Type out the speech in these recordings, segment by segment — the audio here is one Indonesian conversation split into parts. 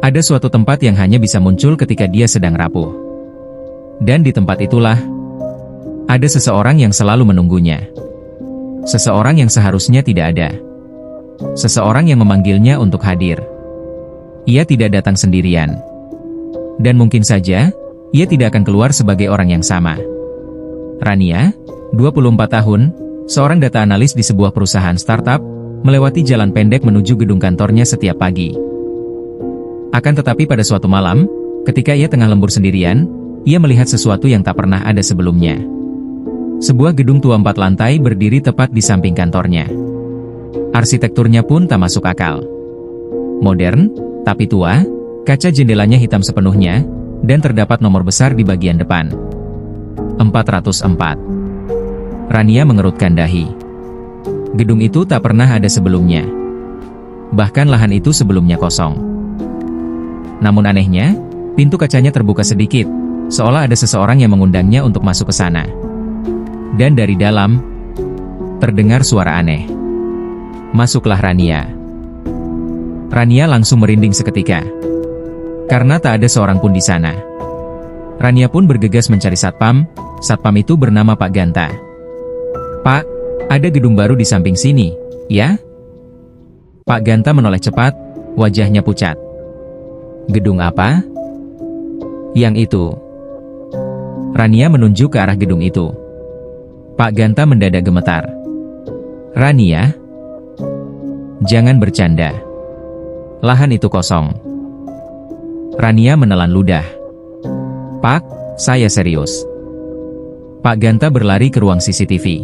Ada suatu tempat yang hanya bisa muncul ketika dia sedang rapuh. Dan di tempat itulah, ada seseorang yang selalu menunggunya. Seseorang yang seharusnya tidak ada. Seseorang yang memanggilnya untuk hadir. Ia tidak datang sendirian. Dan mungkin saja, ia tidak akan keluar sebagai orang yang sama. Rania, 24 tahun, seorang data analis di sebuah perusahaan startup, melewati jalan pendek menuju gedung kantornya setiap pagi. Akan tetapi pada suatu malam, ketika ia tengah lembur sendirian, ia melihat sesuatu yang tak pernah ada sebelumnya. Sebuah gedung tua 4 lantai berdiri tepat di samping kantornya. Arsitekturnya pun tak masuk akal. Modern, tapi tua, kaca jendelanya hitam sepenuhnya, dan terdapat nomor besar di bagian depan. 404. Rania mengerutkan dahi. Gedung itu tak pernah ada sebelumnya. Bahkan lahan itu sebelumnya kosong. Namun anehnya, pintu kacanya terbuka sedikit, seolah ada seseorang yang mengundangnya untuk masuk ke sana. Dan dari dalam, terdengar suara aneh. Masuklah Rania. Rania langsung merinding seketika. Karena tak ada seorang pun di sana. Rania pun bergegas mencari satpam. Satpam itu bernama Pak Ganta. "Pak, ada gedung baru di samping sini, ya?" Pak Ganta menoleh cepat, wajahnya pucat. "Gedung apa?" "Yang itu." Rania menunjuk ke arah gedung itu. Pak Ganta mendadak gemetar. "Rania, jangan bercanda. Lahan itu kosong." Rania menelan ludah. "Pak, saya serius." Pak Ganta berlari ke ruang CCTV.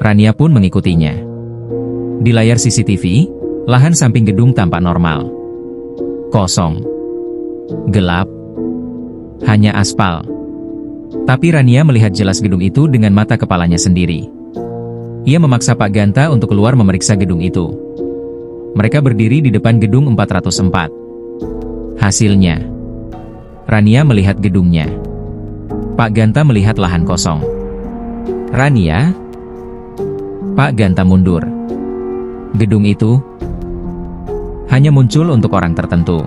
Rania pun mengikutinya. Di layar CCTV, lahan samping gedung tampak normal. Kosong. Gelap. Hanya aspal. Tapi Rania melihat jelas gedung itu dengan mata kepalanya sendiri. Ia memaksa Pak Ganta untuk keluar memeriksa gedung itu. Mereka berdiri di depan gedung 404. Hasilnya, Rania melihat gedungnya. Pak Ganta melihat lahan kosong. "Rania?" Pak Ganta mundur. Gedung itu hanya muncul untuk orang tertentu.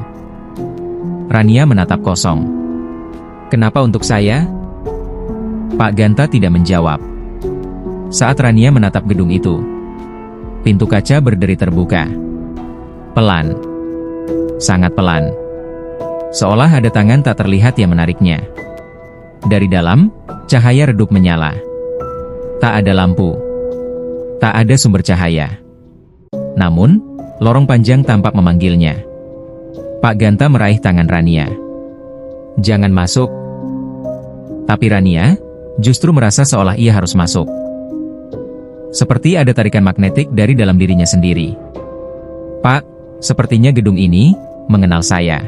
Rania menatap kosong. "Kenapa untuk saya?" Pak Ganta tidak menjawab. Saat Rania menatap gedung itu, pintu kaca berderi terbuka. Pelan. Sangat pelan. Seolah ada tangan tak terlihat yang menariknya. Dari dalam, cahaya redup menyala. Tak ada lampu. Tak ada sumber cahaya. Namun, lorong panjang tampak memanggilnya. Pak Ganta meraih tangan Rania. "Jangan masuk." Tapi Rania justru merasa seolah ia harus masuk. Seperti ada tarikan magnetik dari dalam dirinya sendiri. "Pak, sepertinya gedung ini mengenal saya."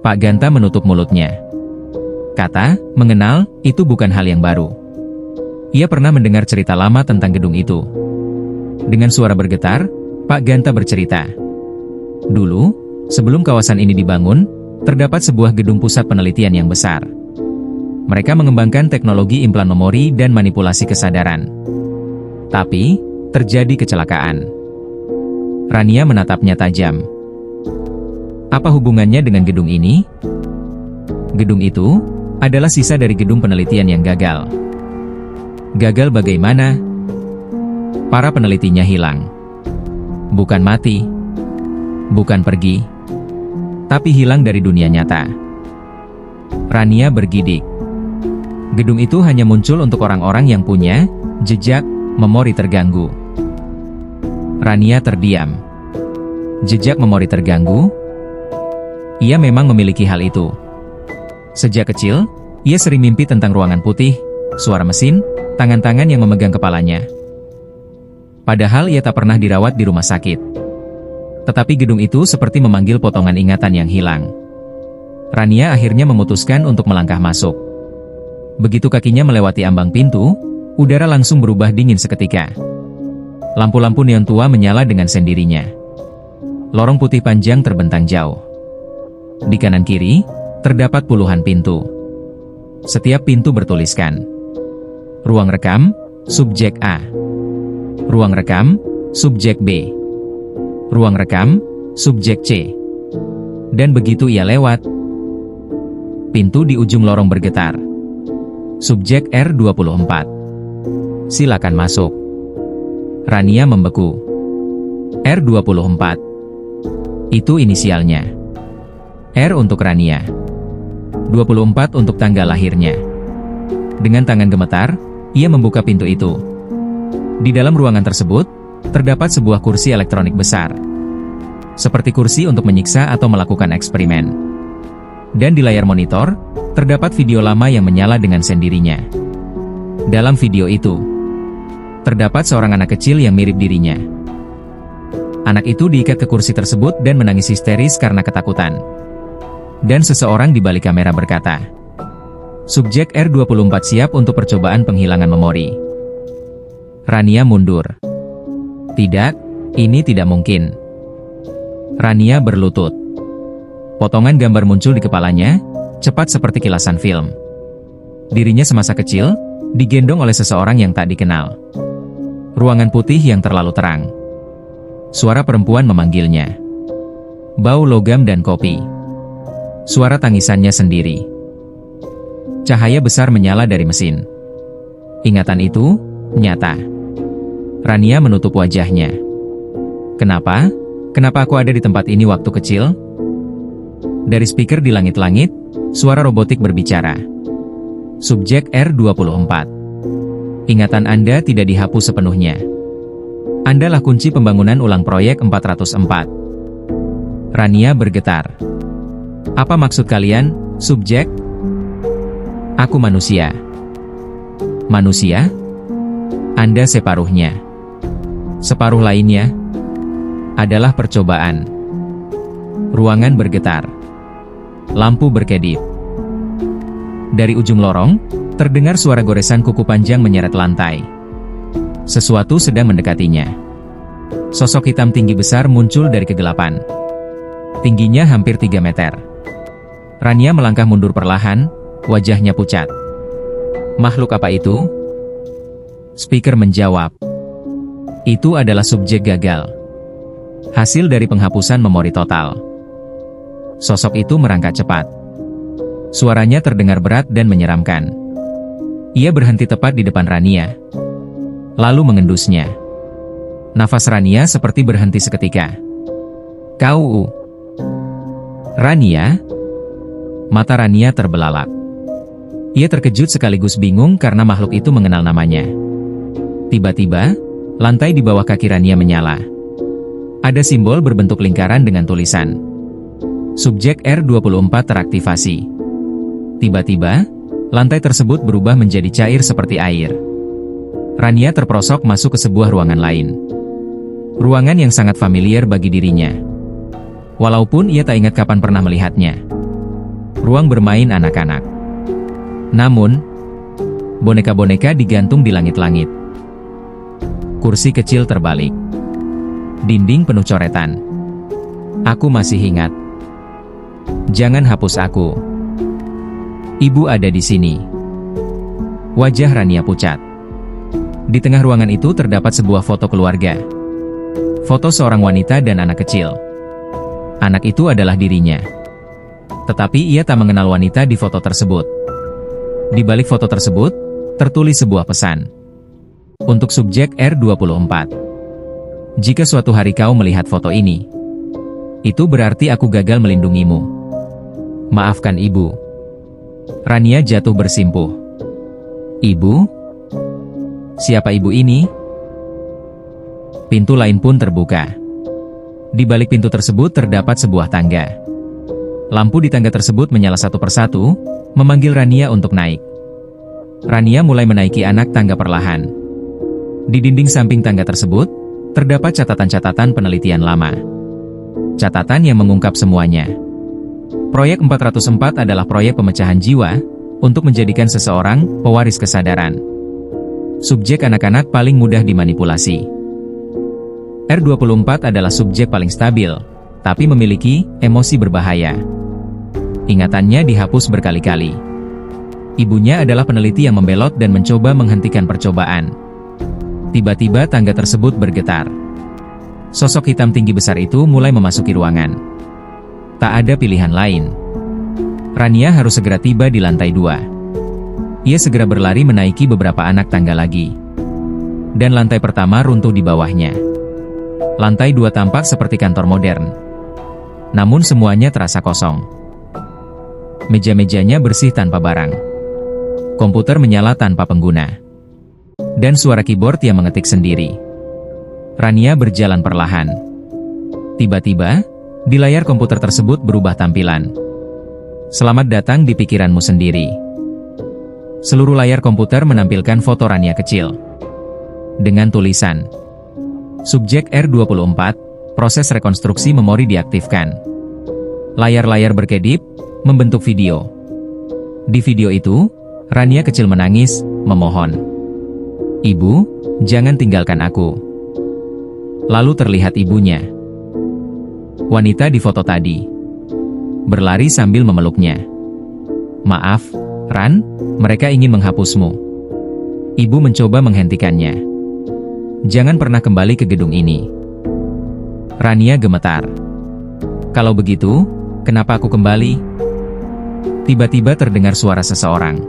Pak Ganta menutup mulutnya. Kata, mengenal, itu bukan hal yang baru. Ia pernah mendengar cerita lama tentang gedung itu. Dengan suara bergetar, Pak Ganta bercerita. Dulu, sebelum kawasan ini dibangun, terdapat sebuah gedung pusat penelitian yang besar. Mereka mengembangkan teknologi implan memori dan manipulasi kesadaran. Tapi, terjadi kecelakaan. Rania menatapnya tajam. Apa hubungannya dengan gedung ini? Gedung itu adalah sisa dari gedung penelitian yang gagal. Gagal bagaimana? Para penelitinya hilang. Bukan mati. Bukan pergi. Tapi hilang dari dunia nyata. Rania bergidik. Gedung itu hanya muncul untuk orang-orang yang punya jejak memori terganggu. Rania terdiam. Jejak memori terganggu? Ia memang memiliki hal itu. Sejak kecil, ia sering mimpi tentang ruangan putih, suara mesin, tangan-tangan yang memegang kepalanya. Padahal ia tak pernah dirawat di rumah sakit. Tetapi gedung itu seperti memanggil potongan ingatan yang hilang. Rania akhirnya memutuskan untuk melangkah masuk. Begitu kakinya melewati ambang pintu, udara langsung berubah dingin seketika. Lampu-lampu neon tua menyala dengan sendirinya. Lorong putih panjang terbentang jauh. Di kanan kiri, terdapat puluhan pintu. Setiap pintu bertuliskan ruang rekam, subjek A. Ruang rekam, subjek B. Ruang rekam, subjek C. Dan begitu ia lewat, pintu di ujung lorong bergetar. Subjek R24. Silakan masuk. Rania membeku. R24. Itu inisialnya. R untuk Rania. 24 untuk tanggal lahirnya. Dengan tangan gemetar, ia membuka pintu itu. Di dalam ruangan tersebut, terdapat sebuah kursi elektronik besar. Seperti kursi untuk menyiksa atau melakukan eksperimen. Dan di layar monitor, terdapat video lama yang menyala dengan sendirinya. Dalam video itu, terdapat seorang anak kecil yang mirip dirinya. Anak itu diikat ke kursi tersebut dan menangis histeris karena ketakutan. Dan seseorang di balik kamera berkata, "Subjek R24 siap untuk percobaan penghilangan memori." Rania mundur. "Tidak, ini tidak mungkin." Rania berlutut. Potongan gambar muncul di kepalanya, cepat seperti kilasan film. Dirinya semasa kecil, digendong oleh seseorang yang tak dikenal. Ruangan putih yang terlalu terang. Suara perempuan memanggilnya. Bau logam dan kopi. Suara tangisannya sendiri. Cahaya besar menyala dari mesin. Ingatan itu nyata. Rania menutup wajahnya. Kenapa? Kenapa aku ada di tempat ini waktu kecil? Dari speaker di langit-langit, suara robotik berbicara. Subjek R24. Ingatan Anda tidak dihapus sepenuhnya. Andalah kunci pembangunan ulang proyek 404. Rania bergetar. Apa maksud kalian, subjek? Aku manusia. Manusia? Anda separuhnya. Separuh lainnya adalah percobaan. Ruangan bergetar. Lampu berkedip. Dari ujung lorong, terdengar suara goresan kuku panjang menyeret lantai. Sesuatu sedang mendekatinya. Sosok hitam tinggi besar muncul dari kegelapan. Tingginya hampir 3 meter. Rania melangkah mundur perlahan, wajahnya pucat. Makhluk apa itu? Speaker menjawab. Itu adalah subjek gagal. Hasil dari penghapusan memori total. Sosok itu merangkak cepat. Suaranya terdengar berat dan menyeramkan. Ia berhenti tepat di depan Rania. Lalu mengendusnya. Nafas Rania seperti berhenti seketika. Kau... Rania? Mata Rania terbelalak. Ia terkejut sekaligus bingung karena makhluk itu mengenal namanya. Tiba-tiba, lantai di bawah kaki Rania menyala. Ada simbol berbentuk lingkaran dengan tulisan. Subjek R24 teraktivasi. Tiba-tiba, lantai tersebut berubah menjadi cair seperti air. Rania terperosok masuk ke sebuah ruangan lain. Ruangan yang sangat familiar bagi dirinya. Walaupun ia tak ingat kapan pernah melihatnya. Ruang bermain anak-anak. Namun, boneka-boneka digantung di langit-langit. Kursi kecil terbalik. Dinding penuh coretan. Aku masih ingat. Jangan hapus aku. Ibu ada di sini. Wajah Rania pucat. Di tengah ruangan itu terdapat sebuah foto keluarga. Foto seorang wanita dan anak kecil. Anak itu adalah dirinya. Tetapi ia tak mengenal wanita di foto tersebut. Di balik foto tersebut, tertulis sebuah pesan. Untuk subjek R24. Jika suatu hari kau melihat foto ini, itu berarti aku gagal melindungimu. Maafkan ibu. Rania jatuh bersimpuh. Ibu? Siapa ibu ini? Pintu lain pun terbuka. Di balik pintu tersebut terdapat sebuah tangga. Lampu di tangga tersebut menyala satu persatu, memanggil Rania untuk naik. Rania mulai menaiki anak tangga perlahan. Di dinding samping tangga tersebut, terdapat catatan-catatan penelitian lama. Catatan yang mengungkap semuanya. Proyek 404 adalah proyek pemecahan jiwa, untuk menjadikan seseorang pewaris kesadaran. Subjek anak-anak paling mudah dimanipulasi. R24 adalah subjek paling stabil, tapi memiliki emosi berbahaya. Ingatannya dihapus berkali-kali. Ibunya adalah peneliti yang membelot dan mencoba menghentikan percobaan. Tiba-tiba tangga tersebut bergetar. Sosok hitam tinggi besar itu mulai memasuki ruangan. Tak ada pilihan lain. Rania harus segera tiba di lantai 2. Ia segera berlari menaiki beberapa anak tangga lagi. Dan lantai pertama runtuh di bawahnya. Lantai 2 tampak seperti kantor modern. Namun semuanya terasa kosong. Meja-mejanya bersih tanpa barang. Komputer menyala tanpa pengguna. Dan suara keyboard yang mengetik sendiri. Rania berjalan perlahan. Tiba-tiba, di layar komputer tersebut berubah tampilan. Selamat datang di pikiranmu sendiri. Seluruh layar komputer menampilkan foto Rania kecil. Dengan tulisan, Subjek R24, proses rekonstruksi memori diaktifkan. Layar-layar berkedip, membentuk video. Di video itu, Rania kecil menangis, memohon. "Ibu, jangan tinggalkan aku." Lalu terlihat ibunya. Wanita di foto tadi. Berlari sambil memeluknya. "Maaf, Ran, mereka ingin menghapusmu." Ibu mencoba menghentikannya. "Jangan pernah kembali ke gedung ini." Rania gemetar. "Kalau begitu, kenapa aku kembali?" Tiba-tiba terdengar suara seseorang.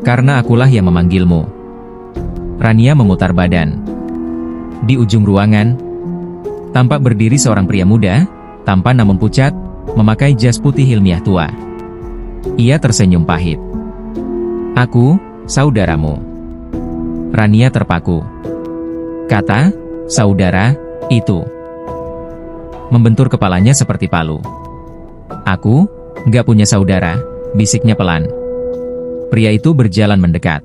"Karena akulah yang memanggilmu." Rania memutar badan. Di ujung ruangan, tampak berdiri seorang pria muda, tampan namun pucat, memakai jas putih ilmiah tua. Ia tersenyum pahit. "Aku, saudaramu." Rania terpaku. Kata, "saudara," itu membentur kepalanya seperti palu. "Aku, nggak punya saudara," bisiknya pelan. Pria itu berjalan mendekat.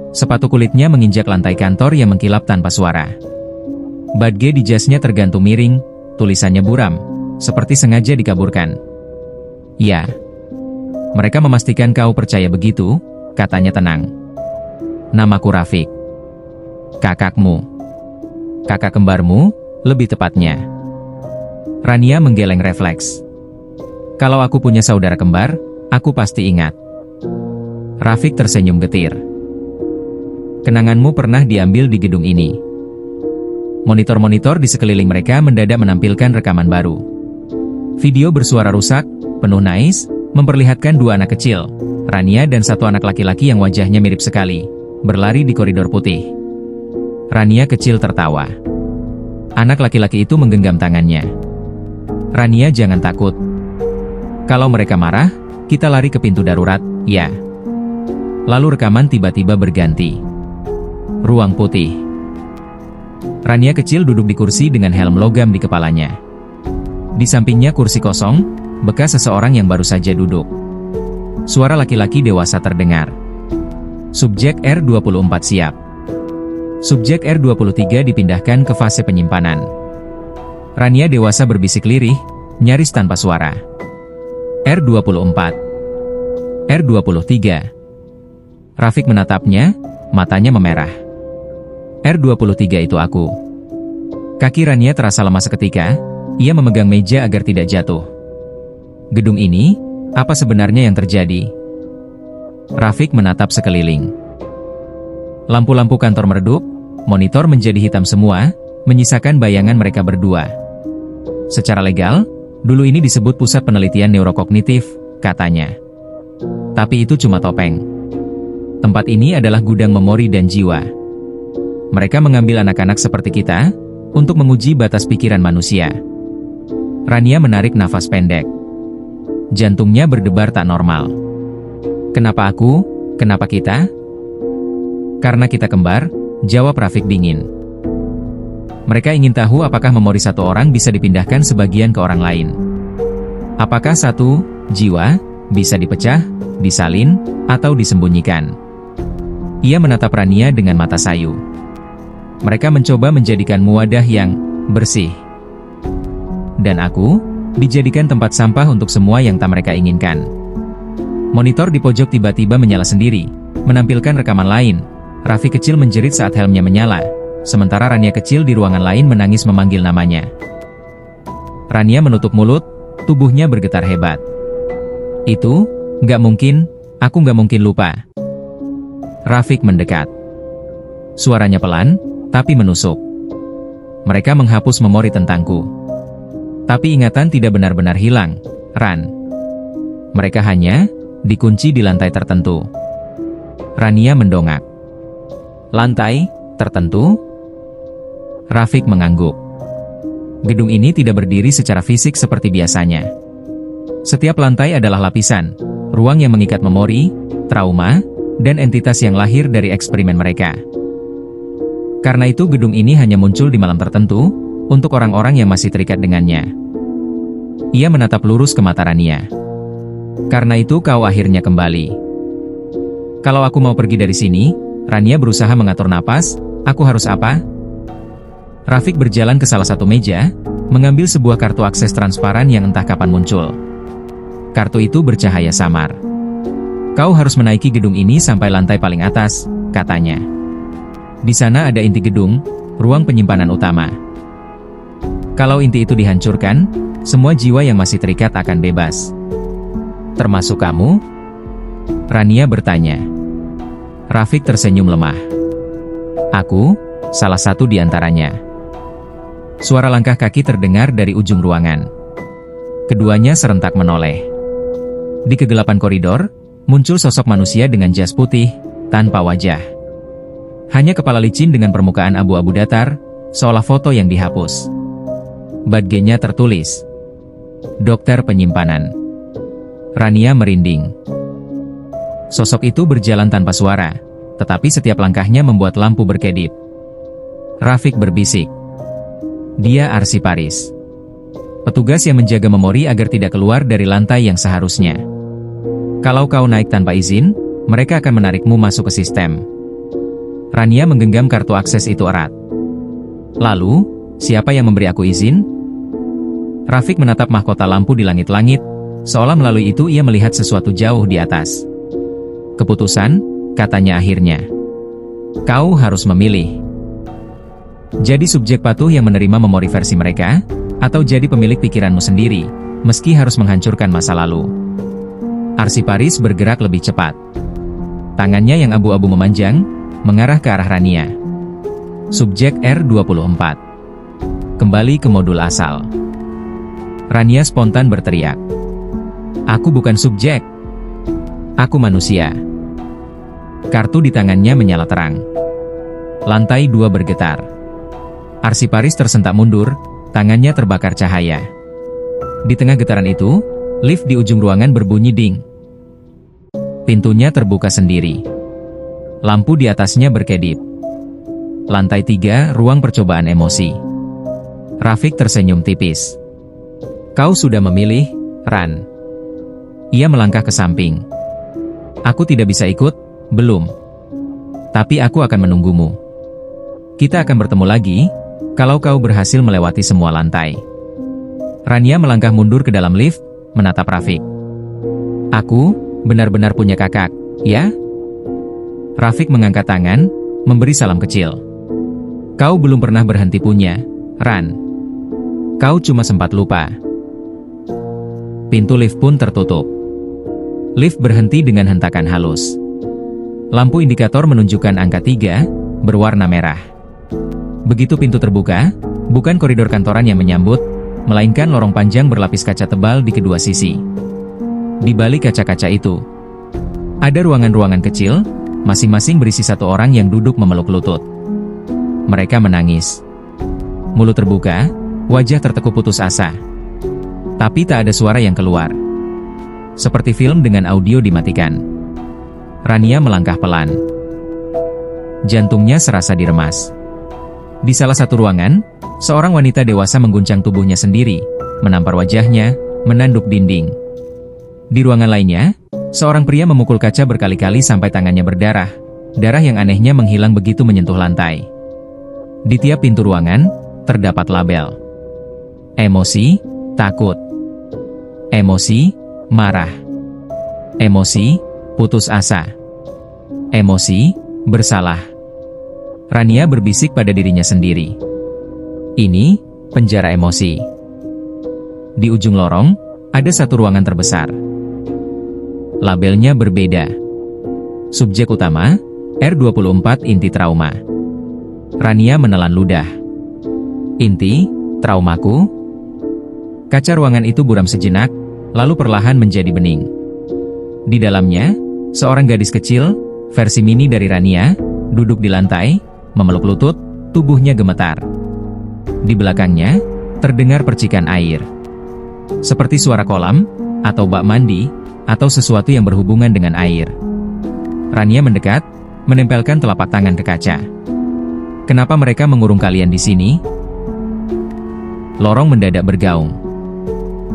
Sepatu kulitnya menginjak lantai kantor yang mengkilap tanpa suara. Badge di jasnya tergantung miring, tulisannya buram, seperti sengaja dikaburkan. "Ya. Mereka memastikan kau percaya begitu," katanya tenang. "Namaku Rafik. Kakakmu. Kakak kembarmu, lebih tepatnya." Rania menggeleng refleks. "Kalau aku punya saudara kembar, aku pasti ingat." Rafik tersenyum getir. "Kenanganmu pernah diambil di gedung ini." Monitor-monitor di sekeliling mereka mendadak menampilkan rekaman baru. Video bersuara rusak, penuh noise, memperlihatkan dua anak kecil, Rania dan satu anak laki-laki yang wajahnya mirip sekali, berlari di koridor putih. Rania kecil tertawa. Anak laki-laki itu menggenggam tangannya. "Rania, jangan takut. Kalau mereka marah, kita lari ke pintu darurat, ya." Lalu rekaman tiba-tiba berganti. Ruang putih. Rania kecil duduk di kursi dengan helm logam di kepalanya. Di sampingnya kursi kosong, bekas seseorang yang baru saja duduk. Suara laki-laki dewasa terdengar. "Subjek R24 siap." Subjek R23 dipindahkan ke fase penyimpanan. Rania dewasa berbisik lirih, nyaris tanpa suara. "R24. R23. Rafik menatapnya, matanya memerah. "R23 itu aku." Kaki Rania terasa lemah seketika, ia memegang meja agar tidak jatuh. "Gedung ini, apa sebenarnya yang terjadi?" Rafik menatap sekeliling. Lampu-lampu kantor meredup, monitor menjadi hitam semua, menyisakan bayangan mereka berdua. "Secara legal, dulu ini disebut Pusat Penelitian Neurokognitif," katanya. "Tapi itu cuma topeng. Tempat ini adalah gudang memori dan jiwa. Mereka mengambil anak-anak seperti kita, untuk menguji batas pikiran manusia." Rania menarik nafas pendek. Jantungnya berdebar tak normal. "Kenapa aku? Kenapa kita?" "Karena kita kembar," jawab Rafik dingin. "Mereka ingin tahu apakah memori satu orang bisa dipindahkan sebagian ke orang lain. Apakah satu jiwa bisa dipecah, disalin, atau disembunyikan?" Ia menatap Rania dengan mata sayu. "Mereka mencoba menjadikanmu wadah yang bersih. Dan aku, dijadikan tempat sampah untuk semua yang tak mereka inginkan." Monitor di pojok tiba-tiba menyala sendiri, menampilkan rekaman lain. Rafik kecil menjerit saat helmnya menyala, sementara Rania kecil di ruangan lain menangis memanggil namanya. Rania menutup mulut, tubuhnya bergetar hebat. "Itu, nggak mungkin, aku nggak mungkin lupa." Rafik mendekat. Suaranya pelan, tapi menusuk. "Mereka menghapus memori tentangku. Tapi ingatan tidak benar-benar hilang, Ran. Mereka hanya dikunci di lantai tertentu. Rania mendongak. Lantai tertentu? Rafiq mengangguk. Gedung ini tidak berdiri secara fisik seperti biasanya. Setiap lantai adalah lapisan, ruang yang mengikat memori, trauma, dan entitas yang lahir dari eksperimen mereka. Karena itu gedung ini hanya muncul di malam tertentu, untuk orang-orang yang masih terikat dengannya. Ia menatap lurus ke mata Rania. Karena itu kau akhirnya kembali. Kalau aku mau pergi dari sini, Rania berusaha mengatur napas, aku harus apa? Rafiq berjalan ke salah satu meja, mengambil sebuah kartu akses transparan yang entah kapan muncul. Kartu itu bercahaya samar. Kau harus menaiki gedung ini sampai lantai paling atas, katanya. Di sana ada inti gedung, ruang penyimpanan utama. Kalau inti itu dihancurkan, semua jiwa yang masih terikat akan bebas. Termasuk kamu? Rania bertanya. Rafiq tersenyum lemah. Aku, salah satu di antaranya. Suara langkah kaki terdengar dari ujung ruangan. Keduanya serentak menoleh. Di kegelapan koridor, muncul sosok manusia dengan jas putih, tanpa wajah. Hanya kepala licin dengan permukaan abu-abu datar, seolah foto yang dihapus. Badge-nya tertulis, Dokter Penyimpanan. Rania merinding. Sosok itu berjalan tanpa suara, tetapi setiap langkahnya membuat lampu berkedip. Rafiq berbisik. Dia arsiparis. Petugas yang menjaga memori agar tidak keluar dari lantai yang seharusnya. Kalau kau naik tanpa izin, mereka akan menarikmu masuk ke sistem. Rania menggenggam kartu akses itu erat. Lalu, siapa yang memberi aku izin? Rafiq menatap mahkota lampu di langit-langit, seolah melalui itu ia melihat sesuatu jauh di atas. Keputusan, katanya akhirnya. Kau harus memilih. Jadi subjek patuh yang menerima memori versi mereka, atau jadi pemilik pikiranmu sendiri, meski harus menghancurkan masa lalu. Arsiparis bergerak lebih cepat. Tangannya yang abu-abu memanjang, mengarah ke arah Rania. Subjek R24. Kembali ke modul asal. Rania spontan berteriak. Aku bukan subjek. Aku manusia. Kartu di tangannya menyala terang. Lantai 2 bergetar. Arsiparis tersentak mundur, tangannya terbakar cahaya. Di tengah getaran itu, lift di ujung ruangan berbunyi ding. Pintunya terbuka sendiri. Lampu di atasnya berkedip. Lantai 3, ruang percobaan emosi. Rafiq tersenyum tipis. Kau sudah memilih, Ran. Ia melangkah ke samping. Aku tidak bisa ikut, belum. Tapi aku akan menunggumu. Kita akan bertemu lagi, kalau kau berhasil melewati semua lantai. Rania melangkah mundur ke dalam lift, menatap Rafiq. Aku, benar-benar punya kakak, ya? Rafiq mengangkat tangan, memberi salam kecil. Kau belum pernah berhenti punya, Ran. Kau cuma sempat lupa. Pintu lift pun tertutup. Lift berhenti dengan hentakan halus. Lampu indikator menunjukkan angka 3, berwarna merah. Begitu pintu terbuka, bukan koridor kantoran yang menyambut, melainkan lorong panjang berlapis kaca tebal di kedua sisi. Di balik kaca-kaca itu, ada ruangan-ruangan kecil, masing-masing berisi satu orang yang duduk memeluk lutut. Mereka menangis. Mulut terbuka, wajah tertekuk putus asa. Tapi tak ada suara yang keluar. Seperti film dengan audio dimatikan. Rania melangkah pelan. Jantungnya serasa diremas. Di salah satu ruangan, seorang wanita dewasa mengguncang tubuhnya sendiri, menampar wajahnya, menanduk dinding. Di ruangan lainnya, seorang pria memukul kaca berkali-kali sampai tangannya berdarah, darah yang anehnya menghilang begitu menyentuh lantai. Di tiap pintu ruangan, terdapat label. Emosi, takut. Emosi, marah. Emosi, putus asa. Emosi, bersalah. Rania berbisik pada dirinya sendiri. Ini, penjara emosi. Di ujung lorong, ada satu ruangan terbesar. Labelnya berbeda. Subjek utama, R24 inti trauma. Rania menelan ludah. Inti, traumaku? Kaca ruangan itu buram sejenak, lalu perlahan menjadi bening. Di dalamnya, seorang gadis kecil, versi mini dari Rania, duduk di lantai, memeluk lutut, tubuhnya gemetar. Di belakangnya, terdengar percikan air. Seperti suara kolam, atau bak mandi, atau sesuatu yang berhubungan dengan air. Rania mendekat, menempelkan telapak tangan ke kaca. Kenapa mereka mengurung kalian di sini? Lorong mendadak bergaung.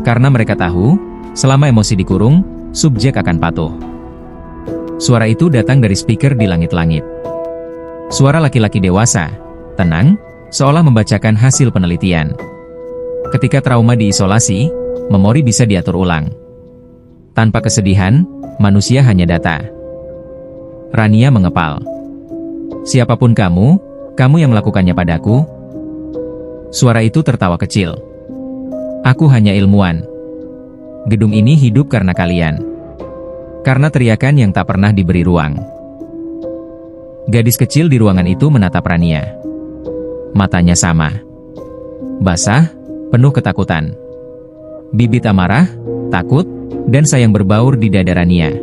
Karena mereka tahu, selama emosi dikurung, subjek akan patuh. Suara itu datang dari speaker di langit-langit. Suara laki-laki dewasa, tenang, seolah membacakan hasil penelitian. Ketika trauma diisolasi, memori bisa diatur ulang. Tanpa kesedihan, manusia hanya data. Rania mengepal. Siapapun kamu yang melakukannya padaku. Suara itu tertawa kecil. Aku hanya ilmuwan. Gedung ini hidup karena kalian. Karena teriakan yang tak pernah diberi ruang. Gadis kecil di ruangan itu menatap Rania. Matanya sama. Basah, penuh ketakutan. Bibit amarah, takut, dan sayang berbaur di dada Rania.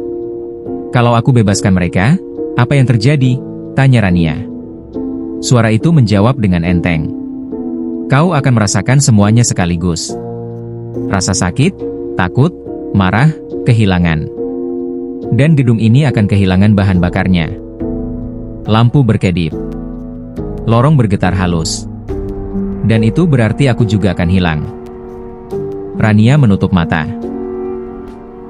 Kalau aku bebaskan mereka, apa yang terjadi? Tanya Rania. Suara itu menjawab dengan enteng. Kau akan merasakan semuanya sekaligus. Rasa sakit, takut, marah, kehilangan. Dan gedung ini akan kehilangan bahan bakarnya. Lampu berkedip. Lorong bergetar halus. Dan itu berarti aku juga akan hilang. Rania menutup mata.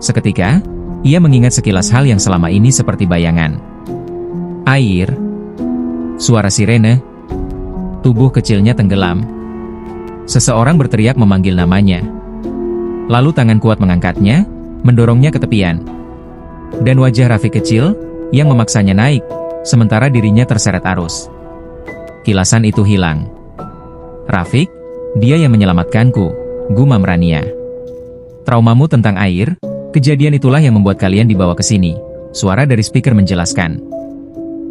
Seketika, ia mengingat sekilas hal yang selama ini seperti bayangan. Air. Suara sirene. Tubuh kecilnya tenggelam. Seseorang berteriak memanggil namanya. Lalu tangan kuat mengangkatnya, mendorongnya ke tepian. Dan wajah Rafiq kecil, yang memaksanya naik, sementara dirinya terseret arus. Kilasan itu hilang. Rafiq, dia yang menyelamatkanku, gumam Rania. Traumamu tentang air, kejadian itulah yang membuat kalian dibawa ke sini, suara dari speaker menjelaskan.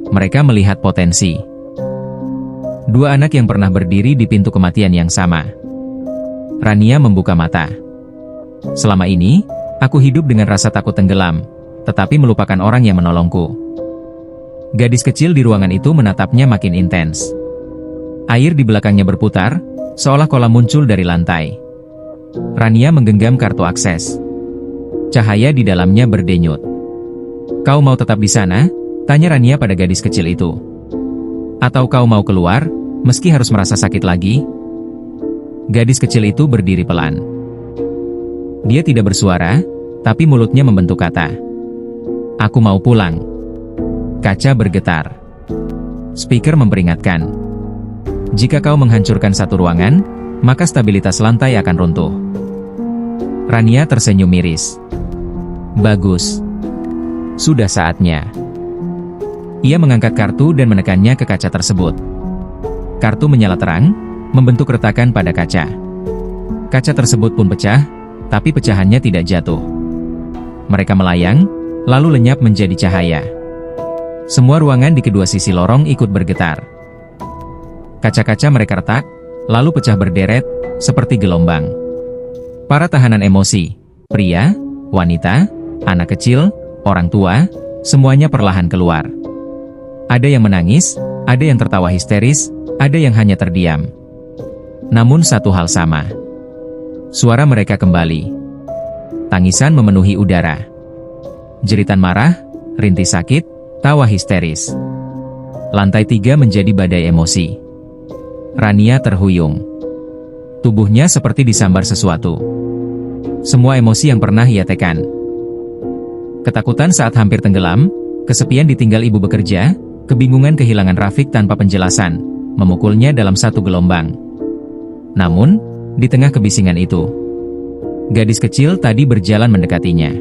Mereka melihat potensi. Dua anak yang pernah berdiri di pintu kematian yang sama. Rania membuka mata. Selama ini, aku hidup dengan rasa takut tenggelam, tetapi melupakan orang yang menolongku. Gadis kecil di ruangan itu menatapnya makin intens. Air di belakangnya berputar, seolah kolam muncul dari lantai. Rania menggenggam kartu akses. Cahaya di dalamnya berdenyut. Kau mau tetap di sana? Tanya Rania pada gadis kecil itu. Atau kau mau keluar, meski harus merasa sakit lagi? Gadis kecil itu berdiri pelan. Dia tidak bersuara, tapi mulutnya membentuk kata. Aku mau pulang. Kaca bergetar. Speaker memperingatkan. Jika kau menghancurkan satu ruangan, maka stabilitas lantai akan runtuh. Rania tersenyum miris. Bagus. Sudah saatnya. Ia mengangkat kartu dan menekannya ke kaca tersebut. Kartu menyala terang, membentuk retakan pada kaca. Kaca tersebut pun pecah, tapi pecahannya tidak jatuh. Mereka melayang, lalu lenyap menjadi cahaya. Semua ruangan di kedua sisi lorong ikut bergetar. Kaca-kaca mereka retak, lalu pecah berderet, seperti gelombang. Para tahanan emosi, pria, wanita, anak kecil, orang tua, semuanya perlahan keluar. Ada yang menangis, ada yang tertawa histeris, ada yang hanya terdiam. Namun satu hal sama. Suara mereka kembali. Tangisan memenuhi udara. Jeritan marah, rintih sakit, tawa histeris. Lantai 3 menjadi badai emosi. Rania terhuyung. Tubuhnya seperti disambar sesuatu. Semua emosi yang pernah ia tekan. Ketakutan saat hampir tenggelam, kesepian ditinggal ibu bekerja, kebingungan kehilangan Rafiq tanpa penjelasan, memukulnya dalam satu gelombang. Namun, di tengah kebisingan itu, gadis kecil tadi berjalan mendekatinya.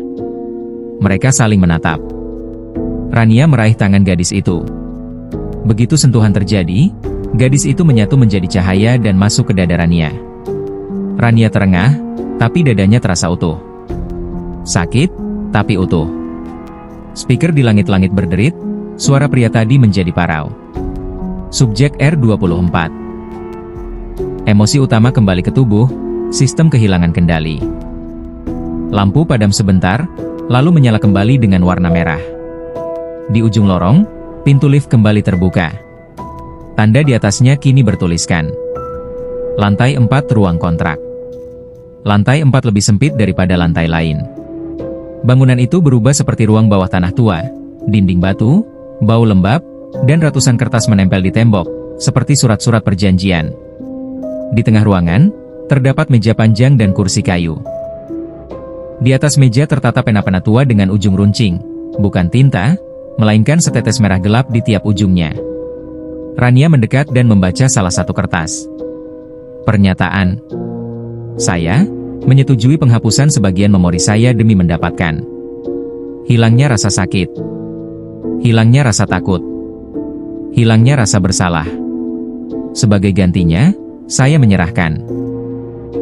Mereka saling menatap. Rania meraih tangan gadis itu. Begitu sentuhan terjadi, gadis itu menyatu menjadi cahaya dan masuk ke dada Rania. Rania terengah, tapi dadanya terasa utuh. Sakit, tapi utuh. Speaker di langit-langit berderit, suara pria tadi menjadi parau. Subjek R24. Emosi utama kembali ke tubuh, sistem kehilangan kendali. Lampu padam sebentar, lalu menyala kembali dengan warna merah. Di ujung lorong, pintu lift kembali terbuka. Tanda di atasnya kini bertuliskan lantai 4 ruang kontrak. Lantai 4 lebih sempit daripada lantai lain. Bangunan itu berubah seperti ruang bawah tanah tua, dinding batu, bau lembab, dan ratusan kertas menempel di tembok, seperti surat-surat perjanjian. Di tengah ruangan, terdapat meja panjang dan kursi kayu. Di atas meja tertata pena-pena tua dengan ujung runcing, bukan tinta, melainkan setetes merah gelap di tiap ujungnya. Rania mendekat dan membaca salah satu kertas. Pernyataan. Saya menyetujui penghapusan sebagian memori saya demi mendapatkan hilangnya rasa sakit, hilangnya rasa takut, hilangnya rasa bersalah. Sebagai gantinya, saya menyerahkan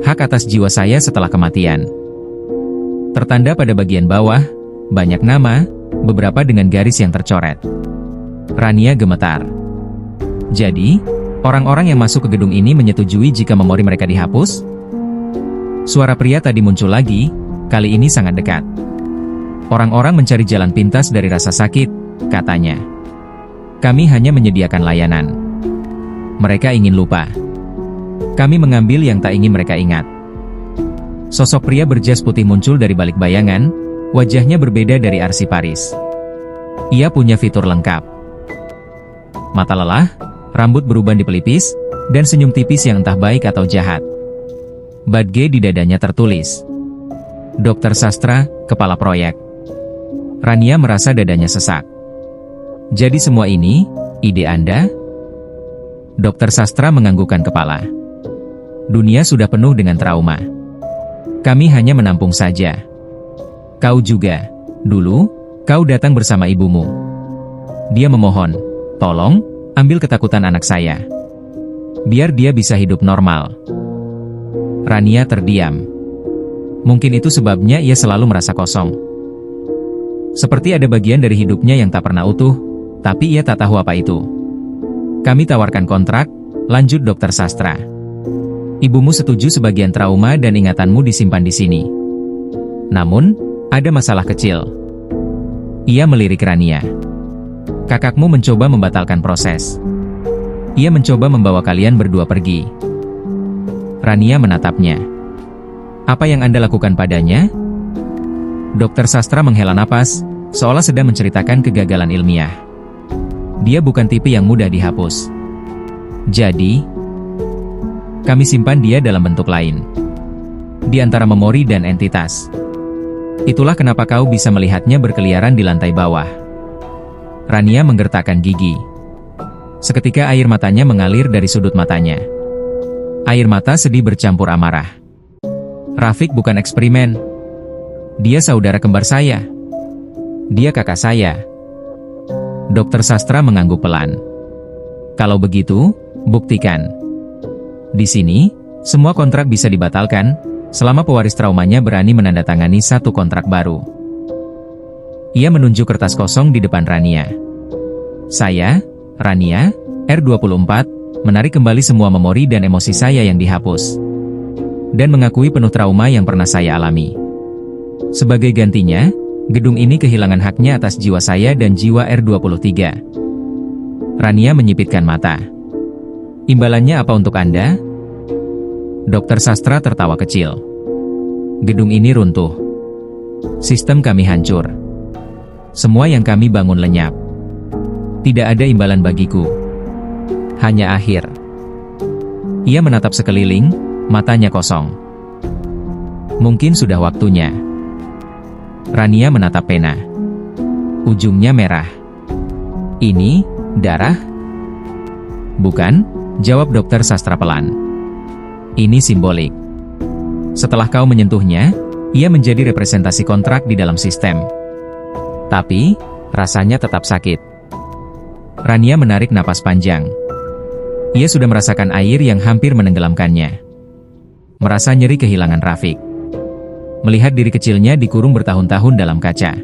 hak atas jiwa saya setelah kematian. Tertanda pada bagian bawah, banyak nama, beberapa dengan garis yang tercoret. Rania gemetar. Jadi, orang-orang yang masuk ke gedung ini menyetujui jika memori mereka dihapus? Suara pria tadi muncul lagi, kali ini sangat dekat. Orang-orang mencari jalan pintas dari rasa sakit, katanya. Kami hanya menyediakan layanan. Mereka ingin lupa. Kami mengambil yang tak ingin mereka ingat. Sosok pria berjas putih muncul dari balik bayangan, wajahnya berbeda dari Arsiparis. Ia punya fitur lengkap. Mata lelah, rambut beruban di pelipis, dan senyum tipis yang entah baik atau jahat. Badge di dadanya tertulis. Dokter Sastra, Kepala Proyek. Rania merasa dadanya sesak. Jadi semua ini, ide Anda? Dokter Sastra menganggukkan kepala. Dunia sudah penuh dengan trauma. Kami hanya menampung saja. Kau juga. Dulu, kau datang bersama ibumu. Dia memohon, tolong, ambil ketakutan anak saya. Biar dia bisa hidup normal. Rania terdiam. Mungkin itu sebabnya ia selalu merasa kosong. Seperti ada bagian dari hidupnya yang tak pernah utuh, tapi ia tak tahu apa itu. Kami tawarkan kontrak, lanjut Dokter Sastra. Ibumu setuju sebagian trauma dan ingatanmu disimpan di sini. Namun, ada masalah kecil. Ia melirik Rania. Kakakmu mencoba membatalkan proses. Ia mencoba membawa kalian berdua pergi. Rania menatapnya. Apa yang Anda lakukan padanya? Dokter Sastra menghela napas, seolah sedang menceritakan kegagalan ilmiah. Dia bukan tipe yang mudah dihapus. Jadi, kami simpan dia dalam bentuk lain. Di antara memori dan entitas. Itulah kenapa kau bisa melihatnya berkeliaran di lantai bawah. Rania menggertakkan gigi. Seketika air matanya mengalir dari sudut matanya. Air mata sedih bercampur amarah. Rafiq bukan eksperimen. Dia saudara kembar saya. Dia kakak saya. Dokter Sastra mengangguk pelan. Kalau begitu, buktikan. Di sini, semua kontrak bisa dibatalkan, selama pewaris traumanya berani menandatangani satu kontrak baru. Ia menunjuk kertas kosong di depan Rania. Saya, Rania, R24, menarik kembali semua memori dan emosi saya yang dihapus. Dan mengakui penuh trauma yang pernah saya alami. Sebagai gantinya, gedung ini kehilangan haknya atas jiwa saya dan jiwa R23. Rania menyipitkan mata. Imbalannya apa untuk Anda? Dokter Sastra tertawa kecil. Gedung ini runtuh. Sistem kami hancur. Semua yang kami bangun lenyap. Tidak ada imbalan bagiku. Hanya akhir. Ia menatap sekeliling, matanya kosong. Mungkin sudah waktunya. Rania menatap pena. Ujungnya merah. Ini, darah? Bukan, jawab Dokter Sastra pelan. Ini simbolik. Setelah kau menyentuhnya, ia menjadi representasi kontrak di dalam sistem. Tapi, rasanya tetap sakit. Rania menarik napas panjang. Ia sudah merasakan air yang hampir menenggelamkannya. Merasa nyeri kehilangan Rafiq. Melihat diri kecilnya dikurung bertahun-tahun dalam kaca.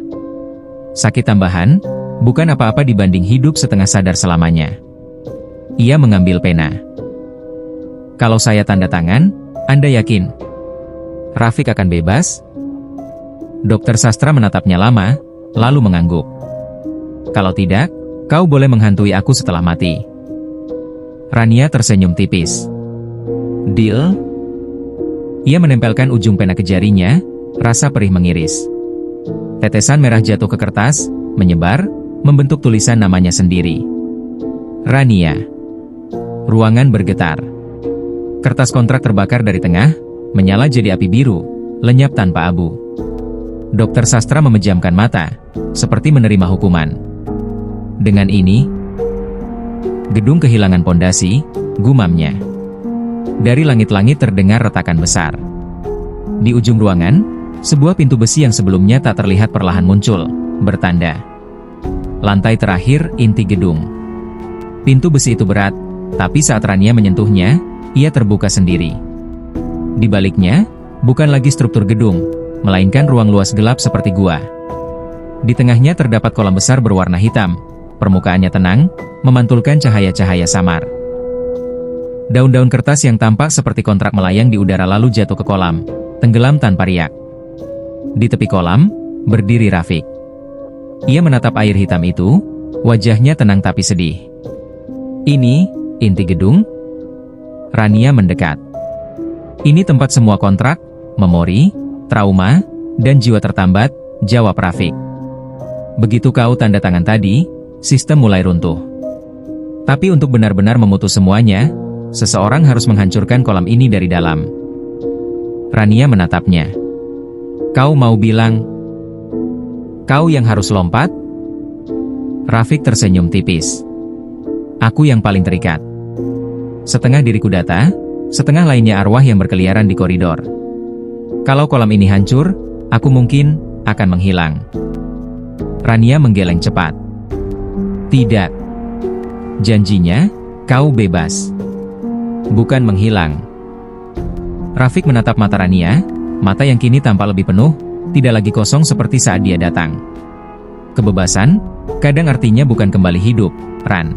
Sakit tambahan, bukan apa-apa dibanding hidup setengah sadar selamanya. Ia mengambil pena. Kalau saya tanda tangan, Anda yakin Rafiq akan bebas? Dokter sastra menatapnya lama, lalu mengangguk. Kalau tidak, kau boleh menghantui aku setelah mati. Rania tersenyum tipis. Deal? Ia menempelkan ujung pena ke jarinya, rasa perih mengiris. Tetesan merah jatuh ke kertas, menyebar, membentuk tulisan namanya sendiri. Rania. Ruangan bergetar. Kertas kontrak terbakar dari tengah, menyala jadi api biru, lenyap tanpa abu. Dokter sastra memejamkan mata, seperti menerima hukuman. Dengan ini, gedung kehilangan pondasi, gumamnya. Dari langit-langit terdengar retakan besar. Di ujung ruangan, sebuah pintu besi yang sebelumnya tak terlihat perlahan muncul, bertanda. Lantai terakhir, inti gedung. Pintu besi itu berat, tapi saat Rania menyentuhnya, ia terbuka sendiri. Di baliknya, bukan lagi struktur gedung, melainkan ruang luas gelap seperti gua. Di tengahnya terdapat kolam besar berwarna hitam, permukaannya tenang, memantulkan cahaya-cahaya samar. Daun-daun kertas yang tampak seperti kontrak melayang di udara lalu jatuh ke kolam, tenggelam tanpa riak. Di tepi kolam, berdiri Rafiq. Ia menatap air hitam itu, wajahnya tenang tapi sedih. Ini, inti gedung? Rania mendekat. Ini tempat semua kontrak, memori, trauma, dan jiwa tertambat, jawab Rafiq. Begitu kau tanda tangan tadi, sistem mulai runtuh. Tapi untuk benar-benar memutus semuanya, seseorang harus menghancurkan kolam ini dari dalam. Rania menatapnya. Kau mau bilang, kau yang harus lompat? Rafiq tersenyum tipis. Aku yang paling terikat. Setengah diriku data, setengah lainnya arwah yang berkeliaran di koridor. Kalau kolam ini hancur, aku mungkin akan menghilang. Rania menggeleng cepat. Tidak. Janjinya, kau bebas. Bukan menghilang. Rafiq menatap mata Rania, mata yang kini tampak lebih penuh, tidak lagi kosong seperti saat dia datang. Kebebasan, kadang artinya bukan kembali hidup, Ran.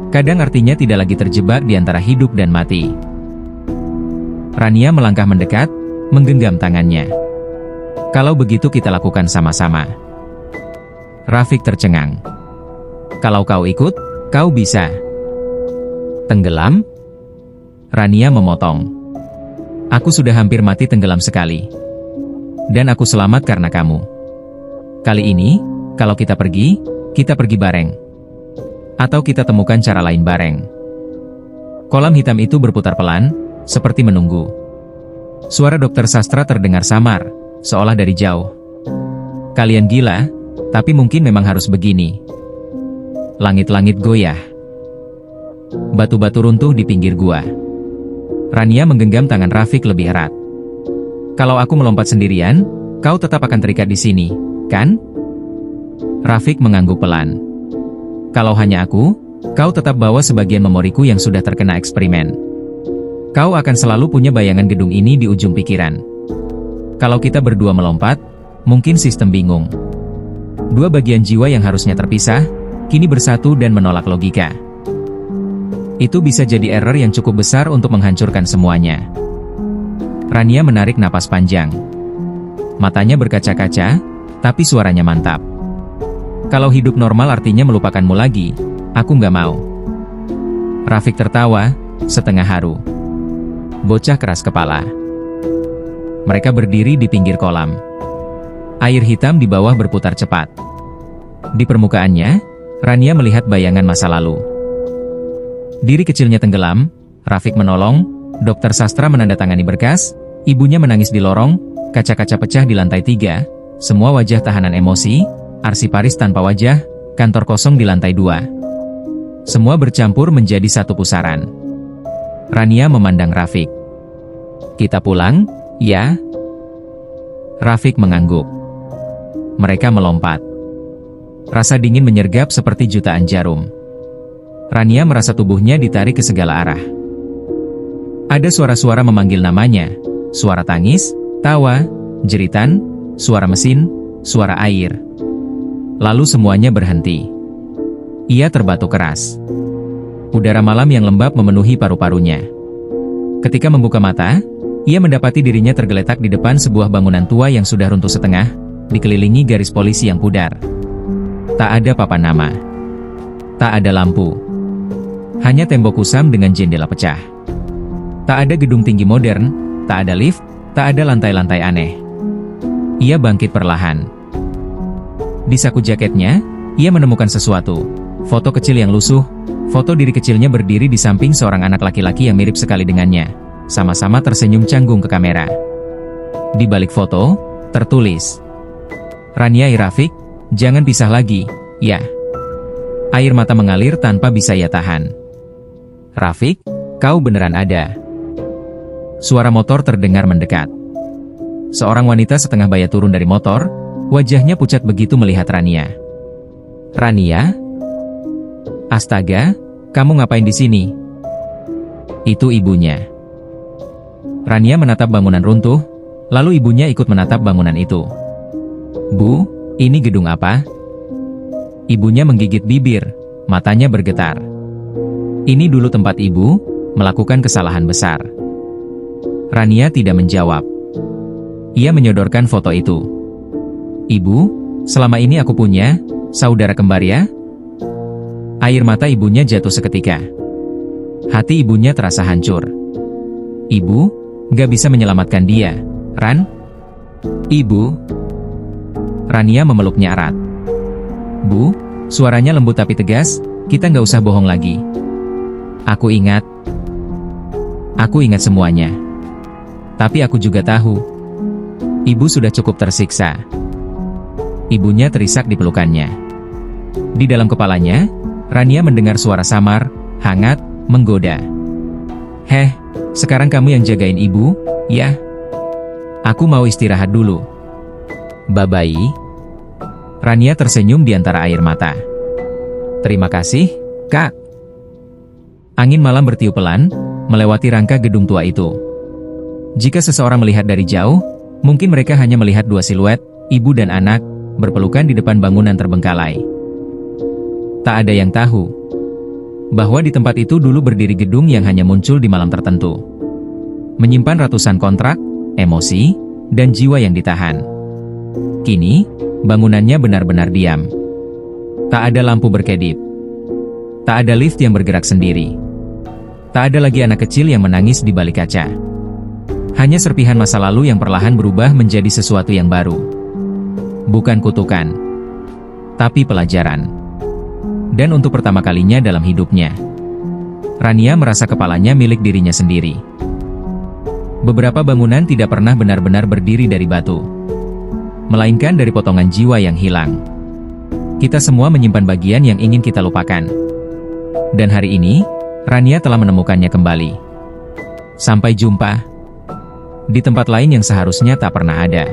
Kadang artinya tidak lagi terjebak di antara hidup dan mati. Rania melangkah mendekat, menggenggam tangannya. Kalau begitu kita lakukan sama-sama. Rafiq tercengang. Kalau kau ikut, kau bisa. Tenggelam? Rania memotong. Aku sudah hampir mati tenggelam sekali. Dan aku selamat karena kamu. Kali ini, kalau kita pergi bareng. Atau kita temukan cara lain bareng. Kolam hitam itu berputar pelan, seperti menunggu. Suara dokter sastra terdengar samar, seolah dari jauh. Kalian gila, tapi mungkin memang harus begini. Langit-langit goyah. Batu-batu runtuh di pinggir gua. Rania menggenggam tangan Rafiq lebih erat. Kalau aku melompat sendirian, kau tetap akan terikat di sini, kan? Rafiq mengangguk pelan. Kalau hanya aku, kau tetap bawa sebagian memoriku yang sudah terkena eksperimen. Kau akan selalu punya bayangan gedung ini di ujung pikiran. Kalau kita berdua melompat, mungkin sistem bingung. Dua bagian jiwa yang harusnya terpisah, kini bersatu dan menolak logika. Itu bisa jadi error yang cukup besar untuk menghancurkan semuanya. Rania menarik napas panjang. Matanya berkaca-kaca, tapi suaranya mantap. Kalau hidup normal artinya melupakanmu lagi, aku nggak mau. Rafiq tertawa, setengah haru. Bocah keras kepala. Mereka berdiri di pinggir kolam. Air hitam di bawah berputar cepat. Di permukaannya, Rania melihat bayangan masa lalu. Diri kecilnya tenggelam, Rafiq menolong, dokter sastra menandatangani berkas, ibunya menangis di lorong, kaca-kaca pecah di lantai 3, semua wajah tahanan emosi, arsiparis tanpa wajah, kantor kosong di lantai 2. Semua bercampur menjadi satu pusaran. Rania memandang Rafiq. Kita pulang, ya? Rafiq mengangguk. Mereka melompat. Rasa dingin menyergap seperti jutaan jarum. Rania merasa tubuhnya ditarik ke segala arah. Ada suara-suara memanggil namanya, suara tangis, tawa, jeritan, suara mesin, suara air. Lalu semuanya berhenti. Ia terbatuk keras. Udara malam yang lembab memenuhi paru-parunya. Ketika membuka mata, Ia mendapati dirinya tergeletak di depan sebuah bangunan tua yang sudah runtuh setengah, dikelilingi garis polisi yang pudar. Tak ada papan nama. Tak ada lampu. Hanya tembok kusam dengan jendela pecah. Tak ada gedung tinggi modern, tak ada lift, tak ada lantai-lantai aneh. Ia bangkit perlahan. Di saku jaketnya, ia menemukan sesuatu. Foto kecil yang lusuh, foto diri kecilnya berdiri di samping seorang anak laki-laki yang mirip sekali dengannya, sama-sama tersenyum canggung ke kamera. Di balik foto, tertulis, "Rania Irafik, jangan pisah lagi, ya." Air mata mengalir tanpa bisa ia tahan. "Rafik, kau beneran ada." Suara motor terdengar mendekat. Seorang wanita setengah baya turun dari motor, wajahnya pucat begitu melihat Rania. "Rania? Astaga, kamu ngapain di sini?" Itu ibunya. Rania menatap bangunan runtuh, lalu ibunya ikut menatap bangunan itu. "Bu, ini gedung apa?" Ibunya menggigit bibir, matanya bergetar. "Ini dulu tempat ibu melakukan kesalahan besar." Rania tidak menjawab. Ia menyodorkan foto itu. "Ibu, selama ini aku punya saudara kembar ya?" Air mata ibunya jatuh seketika. Hati ibunya terasa hancur. "Ibu, gak bisa menyelamatkan dia, Ran?" "Ibu." Rania memeluknya erat. "Bu," suaranya lembut tapi tegas, "kita gak usah bohong lagi. Aku ingat semuanya. Tapi aku juga tahu, ibu sudah cukup tersiksa." Ibunya terisak di pelukannya. Di dalam kepalanya, Rania mendengar suara samar, hangat, menggoda. "Heh, sekarang kamu yang jagain ibu, ya? Aku mau istirahat dulu. Bye-bye." Rania tersenyum di antara air mata. "Terima kasih, Kak." Angin malam bertiup pelan, melewati rangka gedung tua itu. Jika seseorang melihat dari jauh, mungkin mereka hanya melihat dua siluet, ibu dan anak, berpelukan di depan bangunan terbengkalai. Tak ada yang tahu bahwa di tempat itu dulu berdiri gedung yang hanya muncul di malam tertentu, menyimpan ratusan kontrak, emosi, dan jiwa yang ditahan. Kini, bangunannya benar-benar diam. Tak ada lampu berkedip. Tak ada lift yang bergerak sendiri. Tak ada lagi anak kecil yang menangis di balik kaca. Hanya serpihan masa lalu yang perlahan berubah menjadi sesuatu yang baru. Bukan kutukan, tapi pelajaran. Dan untuk pertama kalinya dalam hidupnya, Rania merasa kepalanya milik dirinya sendiri. Beberapa bangunan tidak pernah benar-benar berdiri dari batu, melainkan dari potongan jiwa yang hilang. Kita semua menyimpan bagian yang ingin kita lupakan. Dan hari ini, Rania telah menemukannya kembali. Sampai jumpa di tempat lain yang seharusnya tak pernah ada.